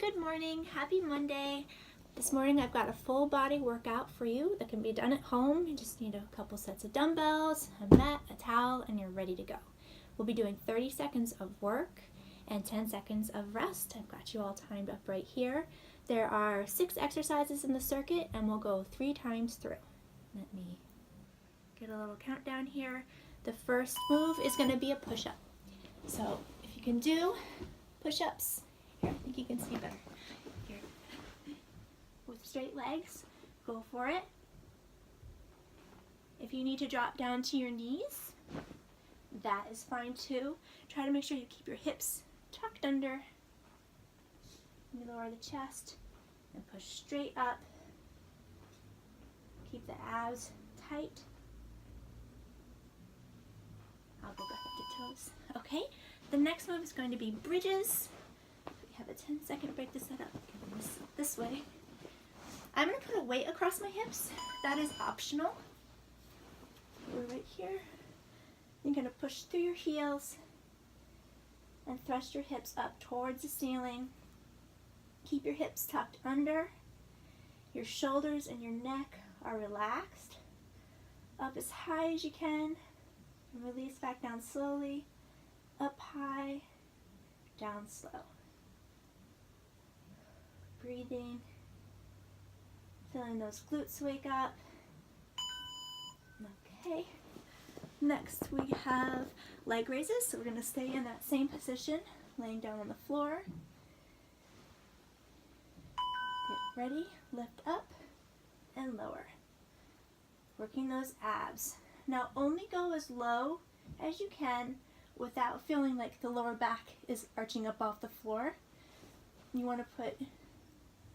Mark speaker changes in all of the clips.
Speaker 1: Good morning, happy Monday. This morning I've got a full body workout for you that can be done at home. You just need a couple sets of dumbbells, a mat, a towel, and you're ready to go. We'll be doing 30 seconds of work and 10 seconds of rest. I've got you all timed up right here. There are 6 exercises in the circuit and we'll go 3 times through. Let me get a little countdown here. The first move is going to be a push-up. So if you can do push-ups, here, I think you can see better. Here. With straight legs, go for it. If you need to drop down to your knees, that is fine too. Try to make sure you keep your hips tucked under. You lower the chest and push straight up. Keep the abs tight. I'll go back up to toes. Okay, the next move is going to be bridges. We have a 10-second break to set up. This way. I'm going to put a weight across my hips. That is optional. We're right here. You're going to push through your heels and thrust your hips up towards the ceiling. Keep your hips tucked under. Your shoulders and your neck are relaxed. Up as high as you can. And release back down slowly. Up high, down slow. Breathing. Feeling those glutes wake up. Okay. Next we have leg raises. So we're going to stay in that same position, laying down on the floor. Get ready, lift up and lower. Working those abs. Now only go as low as you can without feeling like the lower back is arching up off the floor. You want to put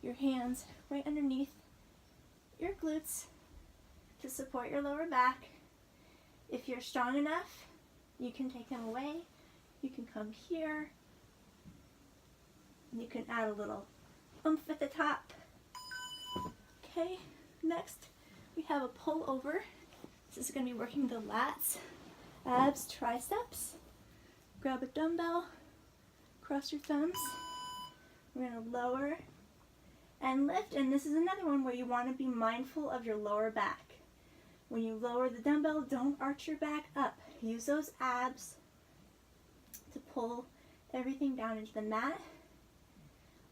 Speaker 1: your hands right underneath your glutes to support your lower back. If you're strong enough, you can take them away. You can come here. You can add a little oomph at the top. Okay, next we have a pull over. This is going to be working the lats, abs, triceps. Grab a dumbbell, cross your thumbs. We're going to lower and lift, and this is another one where you want to be mindful of your lower back. When you lower the dumbbell, don't arch your back up. Use those abs to pull everything down into the mat.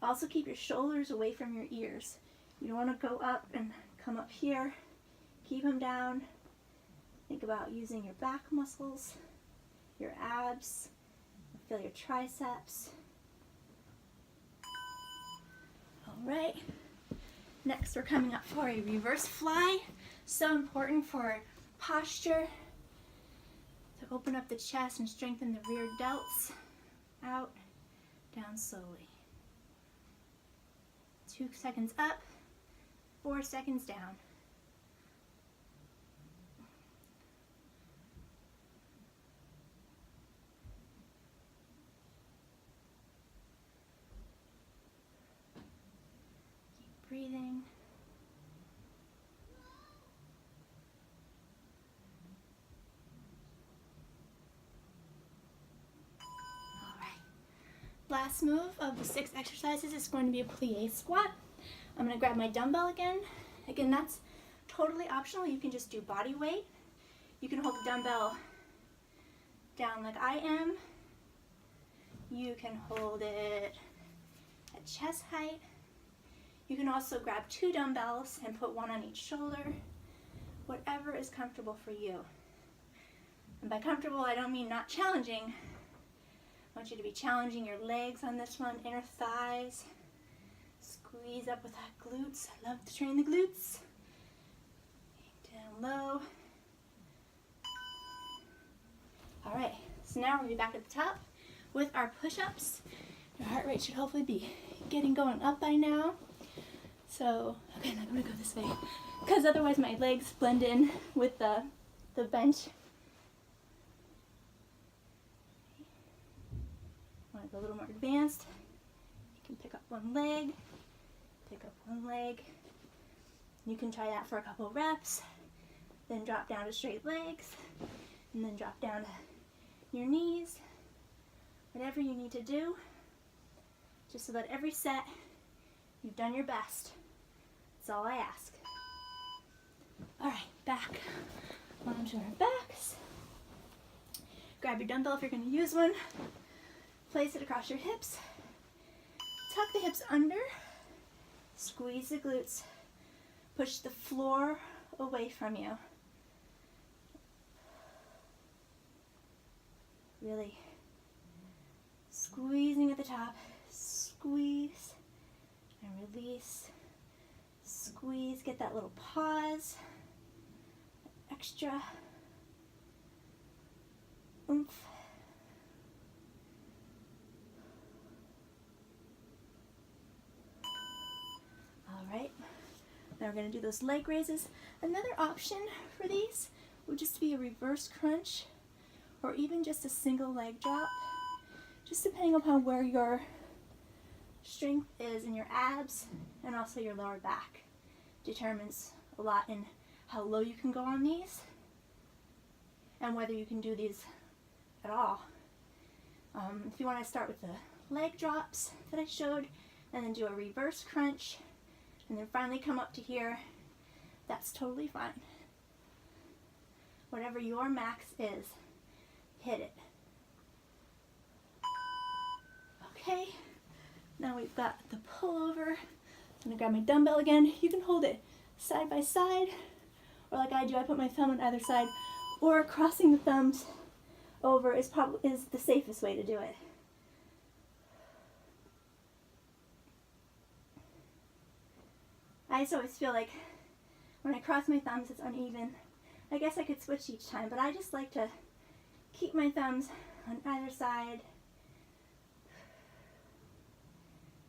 Speaker 1: Also keep your shoulders away from your ears. You don't want to go up and come up here. Keep them down. Think about using your back muscles, your abs, feel your triceps. All right, next we're coming up for a reverse fly. So important for posture, to open up the chest and strengthen the rear delts. Out, down slowly. 2 seconds up, 4 seconds down. Breathing. All right. Last move of the 6 exercises is going to be a plie squat. I'm going to grab my dumbbell again. Again, that's totally optional. You can just do body weight. You can hold the dumbbell down like I am. You can hold it at chest height. You can also grab 2 dumbbells and put one on each shoulder, whatever is comfortable for you. And by comfortable, I don't mean not challenging. I want you to be challenging your legs on this one, inner thighs. Squeeze up with that glutes. I love to train the glutes. Down low. All right, so now we're gonna be back at the top with our push-ups. Your heart rate should hopefully be getting going up by now. So, okay, I'm gonna go this way because otherwise my legs blend in with the bench. Want to go a little more advanced? You can pick up one leg, pick up one leg. You can try that for a couple reps, then drop down to straight legs, and then drop down to your knees. Whatever you need to do. just so that every set you've done your best. That's all I ask. All right, back onto our backs. Grab your dumbbell if you're going to use one. Place it across your hips. Tuck the hips under. Squeeze the glutes. Push the floor away from you. Really squeezing at the top. Squeeze and release. Squeeze. Get that little pause. Extra oomph. All right, now we're going to do those leg raises. Another option for these would just be a reverse crunch or even just a single leg drop, just depending upon where your strength is in your abs and also your lower back. Determines a lot in how low you can go on these and whether you can do these at all. If you want to start with the leg drops that I showed and then do a reverse crunch and then finally come up to here, that's totally fine. Whatever your max is, hit it. Okay, now we've got the pullover. I'm gonna grab my dumbbell again. You can hold it side by side, or like I do, I put my thumb on either side, or crossing the thumbs over is the safest way to do it. I just always feel like when I cross my thumbs it's uneven. I guess I could switch each time, but I just like to keep my thumbs on either side.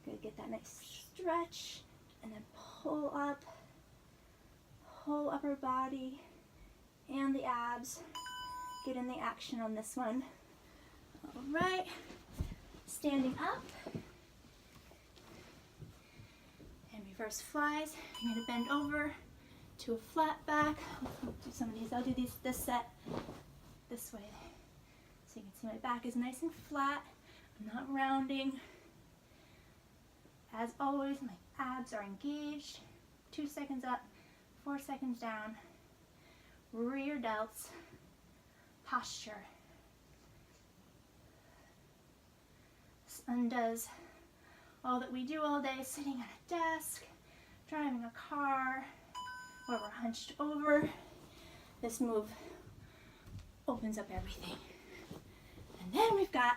Speaker 1: Gonna get that nice stretch and then pull up, whole upper body and the abs. Get in the action on this one. All right, standing up and reverse flies. You're gonna bend over to a flat back. I'll do some of these. I'll do this set this way, so you can see my back is nice and flat. I'm not rounding. As always, my abs are engaged. 2 seconds up, 4 seconds down. Rear delts, posture. This undoes all that we do all day, sitting at a desk, driving a car, where we're hunched over. This move opens up everything. And then we've got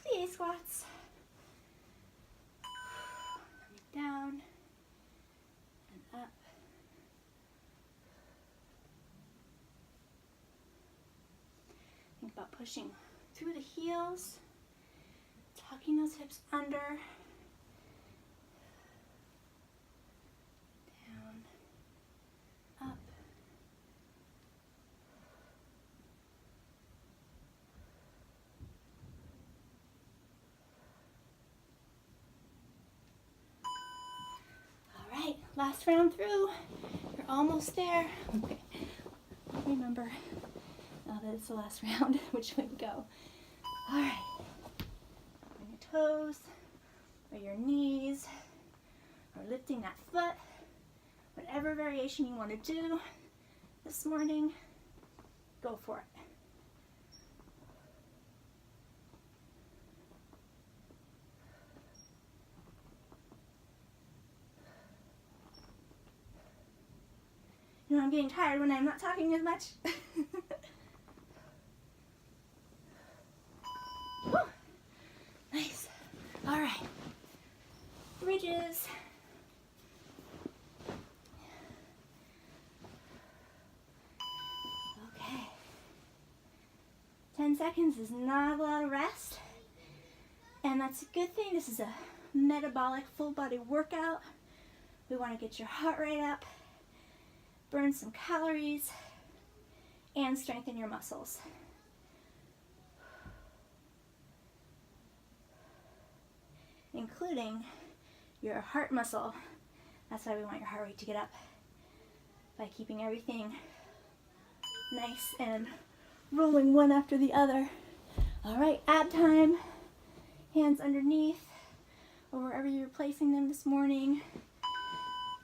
Speaker 1: plie squats. Down and up. Think about pushing through the heels, tucking those hips under, down, up. Last round through. You're almost there. Okay. Remember now that it's the last round, which way to go. All right. On your toes, or your knees, or lifting that foot. Whatever variation you want to do this morning, go for it. You know, I'm getting tired when I'm not talking as much. Whew. Nice. All right. Bridges. Okay. 10 seconds is not a lot of rest. And that's a good thing. This is a metabolic full body workout. We want to get your heart rate up, burn some calories, and strengthen your muscles. Including your heart muscle. That's why we want your heart rate to get up, by keeping everything nice and rolling one after the other. All right, ab time. Hands underneath. or wherever you're placing them this morning.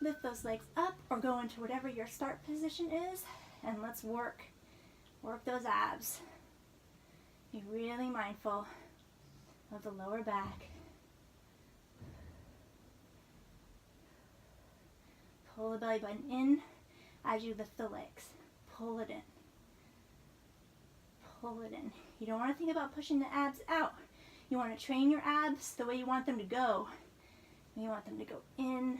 Speaker 1: Lift those legs up or go into whatever your start position is, and let's work those abs. Be really mindful of the lower back. Pull the belly button in as you lift the legs. Pull it in. Pull it in. You don't want to think about pushing the abs out. You want to train your abs the way you want them to go. You want them to go in.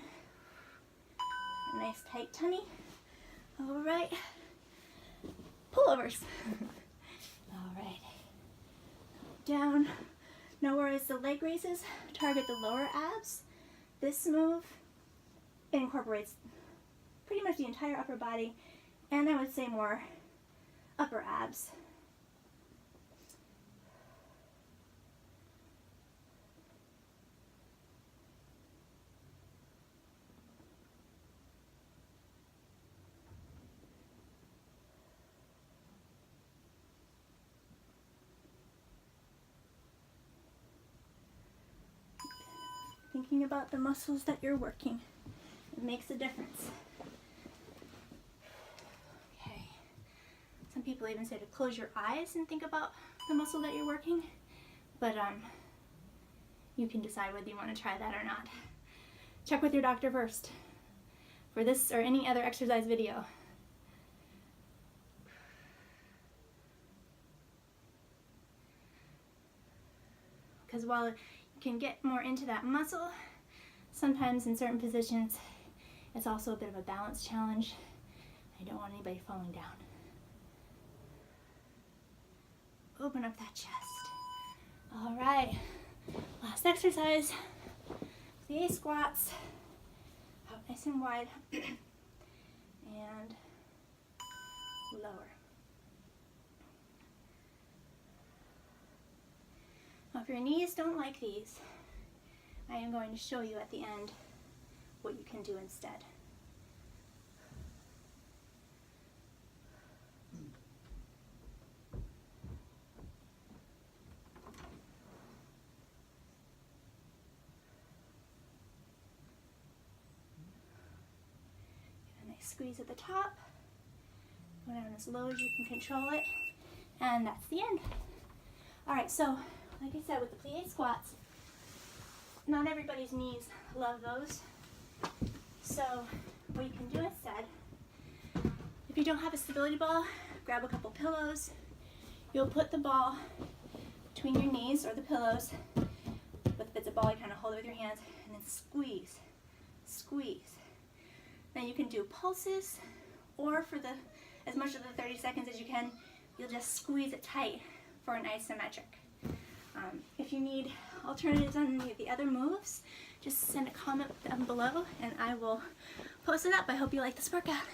Speaker 1: A nice tight tummy. All right. Pullovers. All right. Down. Now whereas the leg raises target the lower abs, this move incorporates pretty much the entire upper body, and I would say more upper abs. Thinking about the muscles that you're working. It makes a difference. Okay. Some people even say to close your eyes and think about the muscle that you're working, but you can decide whether you want to try that or not. Check with your doctor first for this or any other exercise video. Because while you can get more into that muscle, sometimes in certain positions it's also a bit of a balance challenge. I don't want anybody falling down. Open up that chest. All right, last exercise. Plie squats, out nice and wide, and lower. Now, if your knees don't like these, I am going to show you at the end what you can do instead. Get a nice squeeze at the top. Go down as low as you can control it. And that's the end. All right, so like I said, with the plie squats, not everybody's knees love those. So what you can do instead, if you don't have a stability ball, grab a couple pillows. You'll put the ball between your knees or the pillows. But if it's a ball, you kind of hold it with your hands and then squeeze, squeeze. Now you can do pulses, or for as much of the 30 seconds as you can, you'll just squeeze it tight for an isometric. If you need alternatives on any of the other moves, just send a comment down below and I will post it up. I hope you like this workout.